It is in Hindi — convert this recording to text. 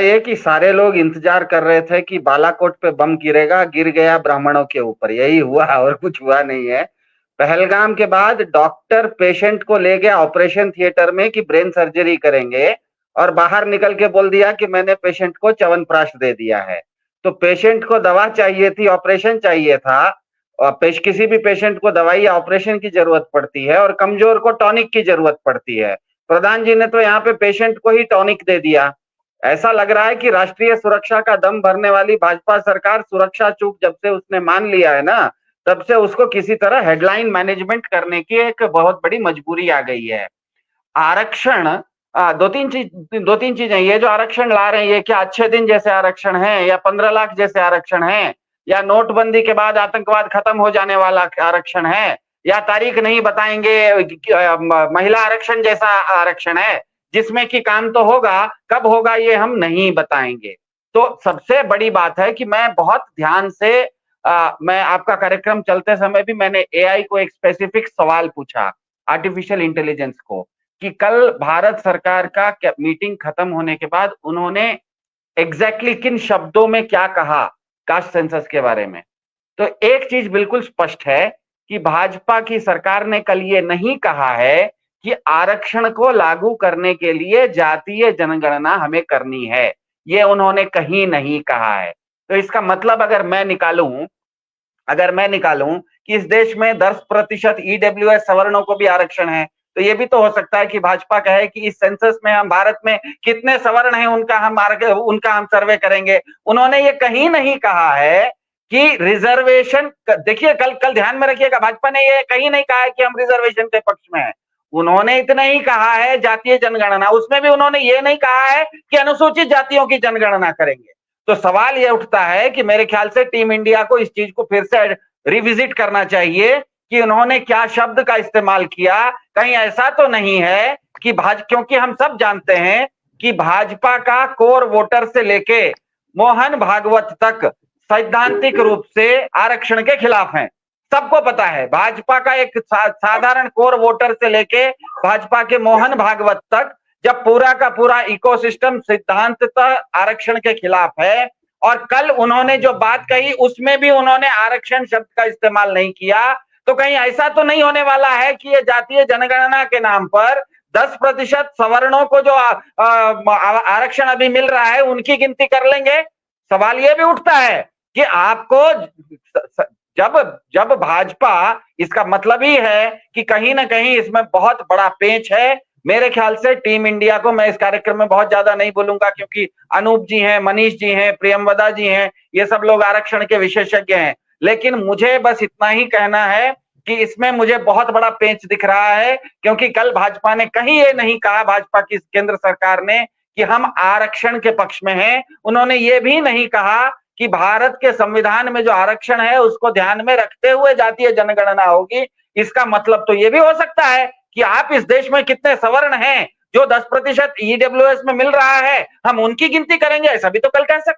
ये कि सारे लोग इंतजार कर रहे थे कि बालाकोट पे बम गिरेगा, गिर गया ब्राह्मणों के ऊपर, यही हुआ और कुछ हुआ नहीं है। पहलगाम के बाद डॉक्टर पेशेंट को ले गया ऑपरेशन थिएटर में कि ब्रेन सर्जरी करेंगे, और बाहर निकल के बोल दिया कि मैंने पेशेंट को च्यवनप्राश दे दिया है। तो पेशेंट को दवा चाहिए थी, ऑपरेशन चाहिए था। और किसी भी पेशेंट को दवाई या ऑपरेशन की जरूरत पड़ती है, और कमजोर को टॉनिक की जरूरत पड़ती है। प्रधान जी ने तो यहाँ पे पेशेंट को ही टॉनिक दे दिया। ऐसा लग रहा है कि राष्ट्रीय सुरक्षा का दम भरने वाली भाजपा सरकार सुरक्षा चूक जब से उसने मान लिया है ना, तब से उसको किसी तरह हेडलाइन मैनेजमेंट करने की एक बहुत बड़ी मजबूरी आ गई है। आरक्षण, दो तीन चीजें, ये जो आरक्षण ला रहे हैं ये क्या अच्छे दिन जैसे आरक्षण है, या 15 लाख जैसे आरक्षण है, या नोटबंदी के बाद आतंकवाद खत्म हो जाने वाला आरक्षण है, या तारीख नहीं बताएंगे महिला आरक्षण जैसा आरक्षण है, जिसमें कि काम तो होगा, कब होगा ये हम नहीं बताएंगे। तो सबसे बड़ी बात है कि मैं बहुत ध्यान से मैं आपका कार्यक्रम चलते समय भी मैंने एआई को एक स्पेसिफिक सवाल पूछा, आर्टिफिशियल इंटेलिजेंस को, कि कल भारत सरकार का मीटिंग खत्म होने के बाद उन्होंने एग्जैक्टली किन शब्दों में क्या कहा कास्ट सेंसस के बारे में। तो एक चीज बिल्कुल स्पष्ट है कि भाजपा की सरकार ने कल ये नहीं कहा है कि आरक्षण को लागू करने के लिए जातीय जनगणना हमें करनी है, ये उन्होंने कहीं नहीं कहा है। तो इसका मतलब अगर मैं निकालूं कि इस देश में 10% ईडब्ल्यूएस सवर्णों को भी आरक्षण है, तो ये भी तो हो सकता है कि भाजपा कहे कि इस सेंसस में हम भारत में कितने सवर्ण हैं उनका हम सर्वे करेंगे। उन्होंने ये कहीं नहीं कहा है कि रिजर्वेशन, देखिए कल कल ध्यान में रखिएगा, भाजपा ने ये कहीं नहीं कहा है कि हम रिजर्वेशन के पक्ष में हैं। उन्होंने इतना ही कहा है जातीय जनगणना, उसमें भी उन्होंने ये नहीं कहा है कि अनुसूचित जातियों की जनगणना करेंगे। तो सवाल यह उठता है कि मेरे ख्याल से टीम इंडिया को इस चीज को फिर से रिविजिट करना चाहिए कि उन्होंने क्या शब्द का इस्तेमाल किया। कहीं ऐसा तो नहीं है कि क्योंकि हम सब जानते हैं कि भाजपा का कोर वोटर से लेके मोहन भागवत तक सैद्धांतिक रूप से आरक्षण के खिलाफ हैं। सबको पता है भाजपा का एक साधारण कोर वोटर से लेके भाजपा के मोहन भागवत तक जब पूरा का पूरा इकोसिस्टम सिद्धांततः आरक्षण के खिलाफ है, और कल उन्होंने जो बात कही उसमें भी उन्होंने आरक्षण शब्द का इस्तेमाल नहीं किया, तो कहीं ऐसा तो नहीं होने वाला है कि ये जातीय जनगणना के नाम पर 10% सवर्णों को जो आरक्षण अभी मिल रहा है उनकी गिनती कर लेंगे। सवाल ये भी उठता है कि आपको जब जब भाजपा, इसका मतलब ही है कि कहीं ना कहीं इसमें बहुत बड़ा पेंच है। मेरे ख्याल से टीम इंडिया को मैं इस कार्यक्रम में बहुत ज्यादा नहीं बोलूंगा, क्योंकि अनूप जी हैं, मनीष जी हैं, प्रियमवदा जी हैं, ये सब लोग आरक्षण के विशेषज्ञ हैं। लेकिन मुझे बस इतना ही कहना है कि इसमें मुझे बहुत बड़ा पेंच दिख रहा है, क्योंकि कल भाजपा ने कहीं ये नहीं कहा, भाजपा की केंद्र सरकार ने, कि हम आरक्षण के पक्ष में हैं। उन्होंने ये भी नहीं कहा कि भारत के संविधान में जो आरक्षण है उसको ध्यान में रखते हुए जातीय जनगणना होगी। इसका मतलब तो ये भी हो सकता है कि आप इस देश में कितने सवर्ण हैं जो 10% ईडब्ल्यूएस में मिल रहा है, हम उनकी गिनती करेंगे, ऐसा भी तो कल कह सकते